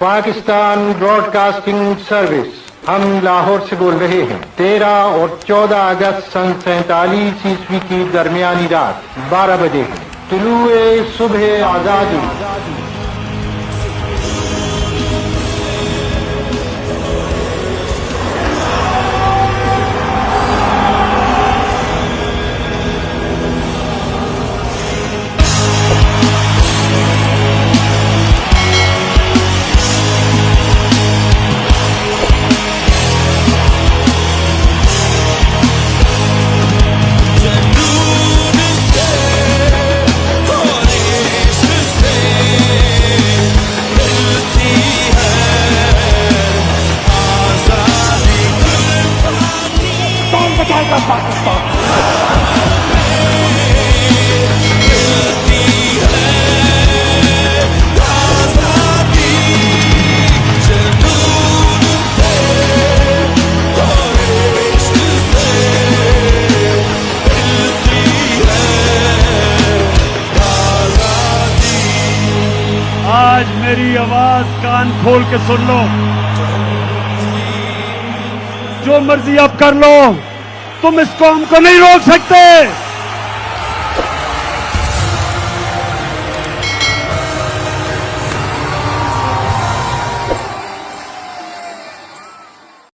Pakistan broadcasting service, हम लाहौर से बोल रहे हैं। 13 और 14 अगस्त सन 47 ईस्वी की दरमियानी रात 12 बजे है। तुलुए सुबह आजादी। आज मेरी आवाज कान खोल के सुन लो। जो मर्जी आप कर लो, तुम इस कौम को नहीं रोक सकते।